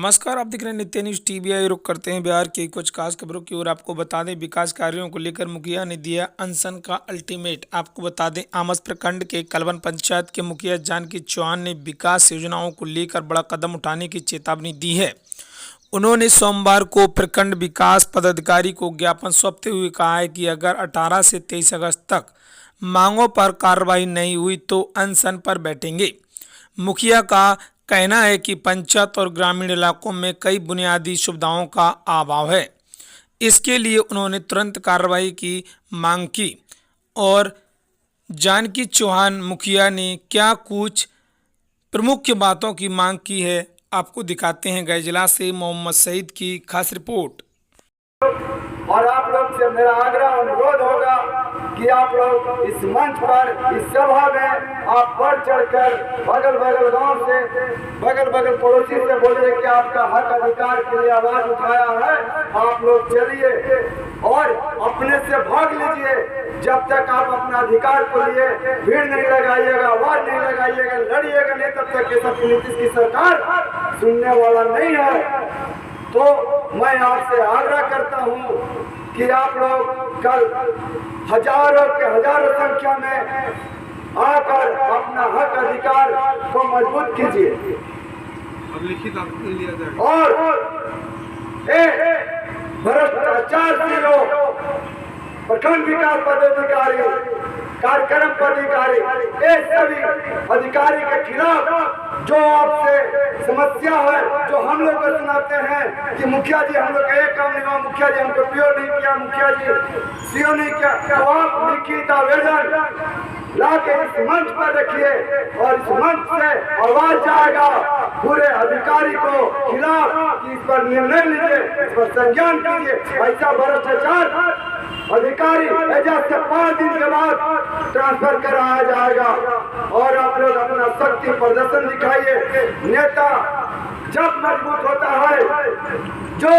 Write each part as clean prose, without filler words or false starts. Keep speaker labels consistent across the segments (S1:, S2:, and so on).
S1: नमस्कार, आप देख रहे हैं नित्य न्यूज़ टीवी। रुक करते हैं बिहार की कुछ खास खबरों की ओर। आपको बता दें, विकास कार्यों को लेकर मुखिया ने दिया अनशन का अल्टीमेट। आपको बता दें, आमस प्रखंड के कलवन पंचायत के मुखिया जानकी चौहान ने विकास योजनाओं को लेकर बड़ा कदम उठाने की चेतावनी दी है। उन्होंने सोमवार को प्रखंड विकास पदाधिकारी को ज्ञापन सौंपते हुए कहा है कि अगर 18 से 23 अगस्त तक मांगों पर कार्रवाई नहीं हुई तो अनशन पर बैठेंगे। मुखिया का कहना है कि पंचायत और ग्रामीण इलाकों में कई बुनियादी सुविधाओं का अभाव है। इसके लिए उन्होंने तुरंत कार्रवाई की मांग की। और जानकी चौहान मुखिया ने क्या कुछ प्रमुख बातों की मांग की है, आपको दिखाते हैं। गया जिला से मोहम्मद सईद की खास रिपोर्ट।
S2: और आप लोग से मेरा आग्रह अनुरोध होगा कि आप लोग इस मंच पर, इस सभा में आप बढ़ चढ़कर बगल बगल गांव से, बगल बगल पड़ोसी से बोलिए कि आपका हक अधिकार के लिए आवाज उठाया है। आप लोग चलिए और अपने से भाग लीजिए। जब तक आप अपना अधिकार को लिए भीड़ नहीं लगाइएगा, आवाज नहीं लगाइएगा, लड़िएगा नहीं, तब तक ये सब नीतीश की सरकार सुनने वाला नहीं है। तो मैं आपसे आग्रह करता हूं कि आप लोग कल हजारों के हजारों संख्या में आकर अपना हक अधिकार को मजबूत कीजिए। और भ्रष्टाचार से लोग प्रखंड विकास पदाधिकारी, कार्यक्रम पदाधिकारी, ये सभी अधिकारी के खिलाफ जो आपसे समस्या है, जो हम लोग को सुनाते हैं कि मुखिया जी हम लोग का एक काम नहीं हुआ, मुखिया जी हमको पीओ नहीं किया, मुखिया जी सीओ नहीं किया, तो आप लिखित आवेदन ला के इस मंच पर रखिए और इस मंच से आवाज जाएगा पूरे अधिकारी को खिलाफ कि इस पर निर्णय लीजिए, इस पर संज्ञान कीजिए। ऐसा भ्रष्टाचार अधिकारी एजाज से 5 दिन के बाद ट्रांसफर कराया जाएगा। और आप लोग अपना शक्ति प्रदर्शन दिखाइए। नेता जब मजबूत होता है, जो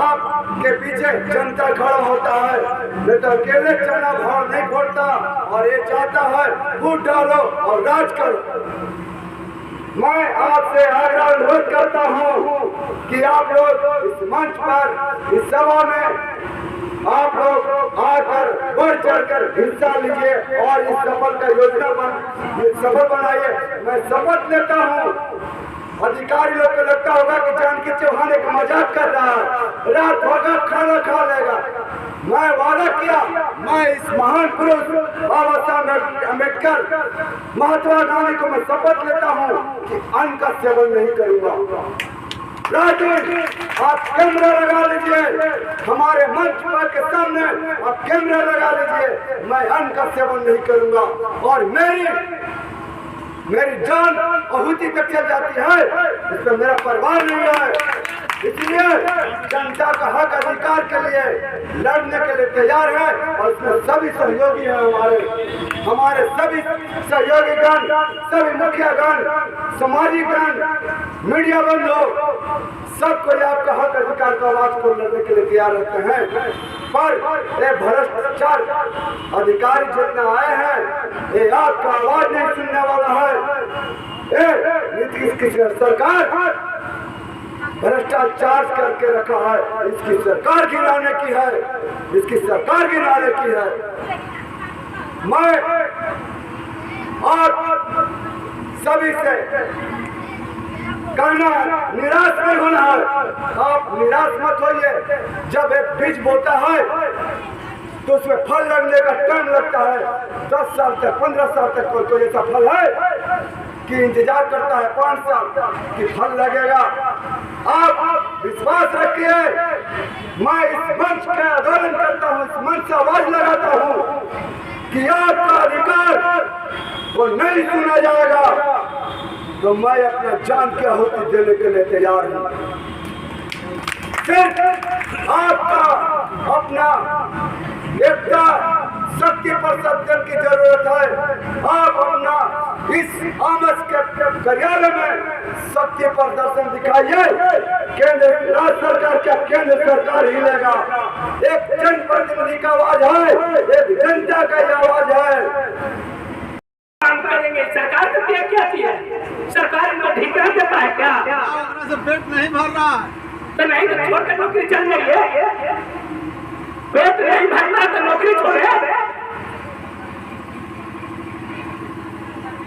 S2: आपके पीछे जनता खड़ा होता है, नहीं तो अकेले चना भाव नहीं फोड़ता और ये चाहता है वोट डालो और राज करो। मैं आपसे आग्रह अनुरोध करता हूँ कि आप लोग इस मंच पर, इस सभा में आप लोग आकर बढ़ चढ़कर हिस्सा लीजिए और इस सफल का योजना सफल बनाइए। मैं शपथ लेता हूँ, अधिकारी लोग को लगता होगा कि जानकी चौहान एक मजाक कर रहा है, रात होगा खाना खा लेगा। मैं वादा किया, मैं इस महान पुरुष बाबा साहब अम्बेडकर, महात्मा गांधी को मैं शपथ लेता हूँ कि अन्न का सेवन नहीं करूंगा। आप कैमरा लगा लीजिए, हमारे मंच पर के सामने आप कैमरा लगा लीजिए। मैं अन्न का सेवन नहीं करूंगा और मेरी जान आहुति तक चल जाती है, इसमें मेरा परवाह नहीं है। इसलिए जनता का हक अधिकार के लिए लड़ने के लिए तैयार है और इसमें सभी सहयोगी हैं। हमारे सभी सहयोगी गण, सभी मुखिया गण, सामाजिक गण, मीडिया बंधु, सबको आपका हक अधिकार का आवाज को लड़ने के लिए तैयार रहते हैं। पर ये भ्रष्टाचार अधिकारी जितना आए हैं, ये आपका आवाज नहीं सुनने वाला है। नीतीश की सरकार भ्रष्टाचार करके रखा है, इसकी सरकार गिराने की है, इसकी सरकार गिराने की है। मैं आप सभी से कहना, निराश नहीं होना है। आप निराश मत होइए। जब एक बीज बोता है तो उसमें फल लगने का टाइम लगता है। 10 साल तक, 15 साल तक कोई ऐसा फल है कि इंतजार करता है 5 साल कि फल लगेगा। आप विश्वास रखिए। मैं इस मंच का आंदोलन करता हूँ, इस मंच से आवाज लगाता हूँ कि आपका अधिकार वो नहीं सुना जाएगा तो मैं अपना जान की आहुति देने के लिए तैयार हूँ। सिर्फ आपका अपना एकता शक्ति पर सत्य की जरूरत है। आप अपना इस आमस के कार्यालय में शक्ति प्रदर्शन दिखाइए। केंद्र राज्य सरकार क्या, केंद्र सरकार हिलेगा। एक जनप्रतिनिधि का आवाज है, एक जनता का आवाज है।
S3: काम करेंगे। सरकार को क्या क्या किया? सरकार इनको ठेका देता है क्या?
S4: से पेट नहीं भर रहा
S3: तो नहीं तो छोड़ के नौकरी चल जाइए। पेट नहीं भरना तो नौकरी छोड़े।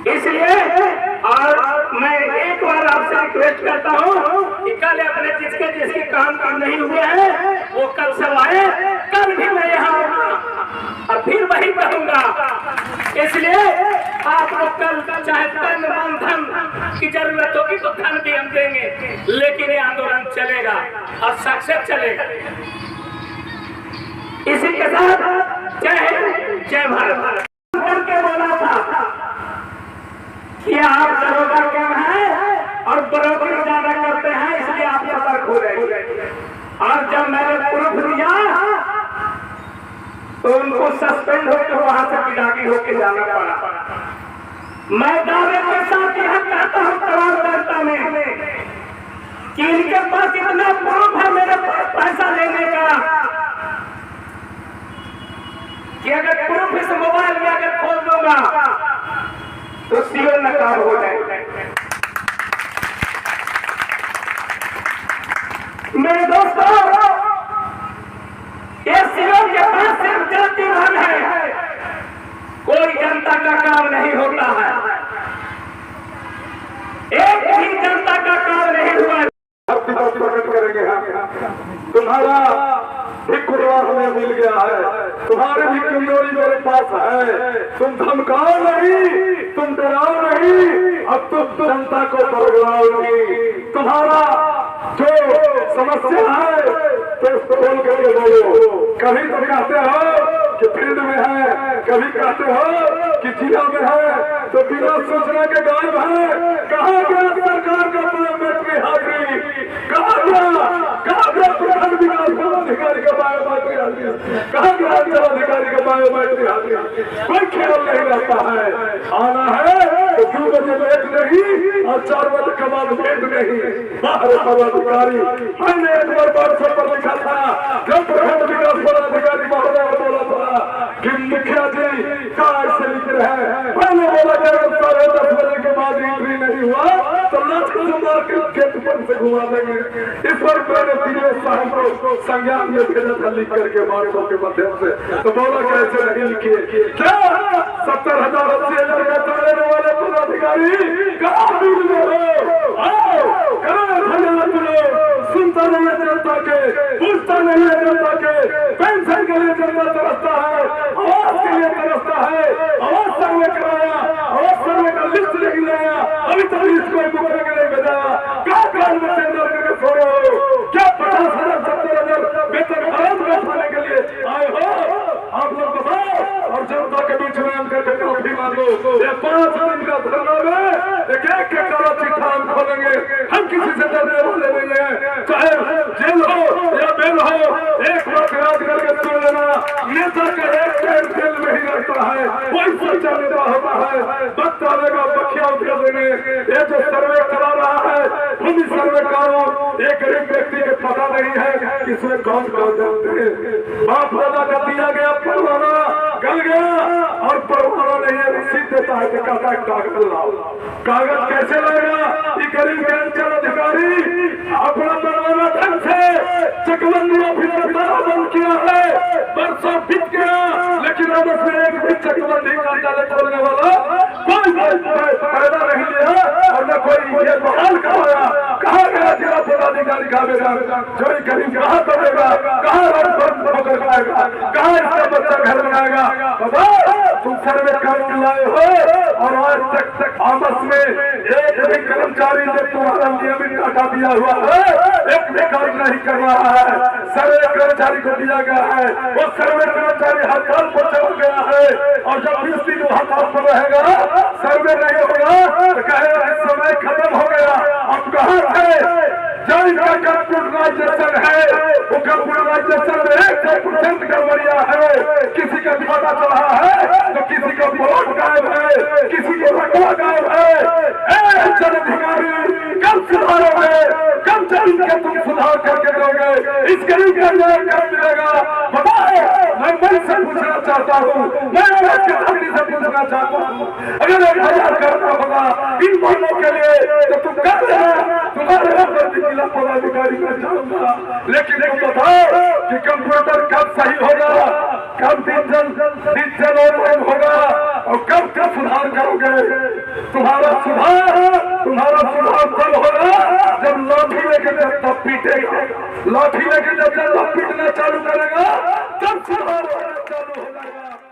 S3: इसलिए और मैं एक बार आपसे रिक्वेस्ट करता हूँ कि कल अपने जिसके जिसके काम नहीं हुए हैं वो कल सब आए। कल भी मैं यहाँ आऊंगा और फिर वही कहूंगा। इसलिए आप लोग कल चाहे तन मन धन की जरूरत होगी तो धन भी हम देंगे, लेकिन ये आंदोलन चलेगा और सक्सेस चलेगा। इसी के साथ जय हिंद जय भारत करके बोला था कि आप दरोगा कम है और बरोबरी ज्यादा करते हैं, इसलिए आप सतर्क हो रहे। और जब मैंने प्रूफ दिया तो उनको सस्पेंड होकर वहां से गिरागी होकर जाना पड़ा। मैं दावे के साथ यह कहता हूँ तमाम जनता में कि इनके पास इतना प्रूफ है मेरे पास पैसा लेने का कि अगर प्रूफ इस मोबाइल में अगर खोल दूंगा तो सीओ नकाब हो जाएगा। मेरे दोस्तों, ये सीओ के पास सिर्फ जाति धन है, कोई जनता का काम नहीं होता है। एक भी जनता का काम नहीं हुआ।
S2: प्रकट करेंगे हम। तुम्हारा भी कुर्बान हमें मिल गया है, तुम्हारी भी कमजोरी मेरे पास है। तुम धमकाओ नहीं, तुम डराओ नहीं, अब तुम जनता को बरगलाओ नहीं। तुम्हारा जो समस्या है तो उसको बोल करके बोलो। कभी तो कहते हो कि फील्ड में है, कभी कहते हो कि जिला में है, तो बिना सूचना के गायब है। कहाँ गया सरकार का बायोमेट्रिक हाजिरी? कहाँ गया प्रखंड विकास पदाधिकारी का बायोमेट्रिक हाजिरी? कहाँ गया अंचलाधिकारी का बायोमेट्रिक हाजिरी? कोई ख्याल नहीं रहता है। आना है तो 2 बजे बैठ नहीं और 4 बजे के बाद बैठ नहीं। बाहर पदाधिकारी मैंने एक बार व्हाट्सएप पर लिखा था, जब प्रखंड विकास पदाधिकारी महोदय को बोला था कि मुखिया जी का ऐसे लिख रहे हैं, मैंने बोला कि अगर 10:30 बजे के बाद एंट्री नहीं हुआ तो लाठी से मार के गेट पर से घुमा देंगे। इस पर मैंने सीधे साहब को संज्ञान में भेजा था लिख करके मार्गों के माध्यम से। तो बोला कैसे नहीं लिखिए? क्या 70,000 80,000 का चलाने वाले पदाधिकारी कहाँ दूर में हो? आओ करो धन्यवाद लो। सुनता नहीं है जनता के, पूछता नहीं है जनता के। पेंशन के लिए जनता तरसता है, आवास के लिए तरसता है। आवास सर्वे कराया, आवास सर्वे का लिस्ट नहीं लाया, अभी तक इसको मुखिया के लिए भेजा। क्या कारण में टेंडर करके छोड़े हो? क्या 50,000 70,000 वेतन आराम का उठाने के लिए आए हो? आप लोग बताओ और जनता के बीच में आकर के माफी मांगो। ये 5 दिन का धरना में एक काला चिट्ठा हम खोलेंगे। हम किसी से डरने वाले नहीं है, चाहे जेल हो या बेल हो। एक बात याद करके सुन लेना, नेता का एक टाइम जेल में ही रहता है, कोई सोचा नेता होता है। वक्त आएगा बखिया उठा देंगे। ये जो सर्वे करा रहा है भूमि सर्वे कानून, एक गरीब व्यक्ति के पता नहीं है कि इसमें कौन जानते हैं। बाप दादा का दिया गया परवाना गल गया और परवाना नहीं है, रसीद देता है कि कहता है कागज लाओ। कागज कैसे लाएगा? ये गरीब के अंचल अधिकारी अपना परवाना ढंग से चकबंदी ऑफिस में ताला बंद किया है, बरसों बीत गया, लेकिन अब उसमें एक भी चकबंदी कार्यालय खोलने वाला कोई फायदा नहीं लिया और न कोई ये बहाल करवाया। कहाँ गया जिला पदाधिकारी का आवेदन? जो गरीब कहाँ करेगा, कहाँ नौकर खाएगा, कहाँ इसका बच्चा घर बनाएगा? तुम सर्वे करके लाए हो और आज तक आपस में एक भी कर्मचारी ने तुम्हारा नियमित डाटा दिया हुआ है, एक भी कार्य नहीं कर रहा है। सर्वे कर्मचारी को दिया गया है, वो सर्वे कर्मचारी हड़ताल पर चल गया है और जब 20 दिन हड़ताल पर रहेगा, सर्वे नहीं होगा तो कहेगा इस समय खत्म हो गया। अब कहाँ है जो इनका कंप्यूटराइजेशन है? वो कंप्यूटराइजेशन में 1% गड़बड़िया है। किसी का पता चला है तो किसी का वोट गायब है, किसी का रकबा गायब है। अंचल अधिकारी कब सुधारोगे? कब चल के तुम सुधार करके दोगे? इस गरीब का न्याय कब मिलेगा? बताओ। मैं से पूछना चाहता हूँ, मैं देश के धरती से पूछना चाहता हूँ, अगर 1000 करना होगा इन मानों के लिए तो तुम कर देना, तुम्हारे ऊपर जिला पदाधिकारी मैं जाऊंगा। लेकिन तुम बताओ कि कंप्यूटर कब सही होगा, कब डिजिटल ऑनलाइन होगा और कब सुधार करोगे? तुम्हारा सुधार तब होगा जब लाठी लेके तब पीटेगा, लाठी लेके जब पीटना चालू करेगा तब सुधार होना चालू हो जाएगा।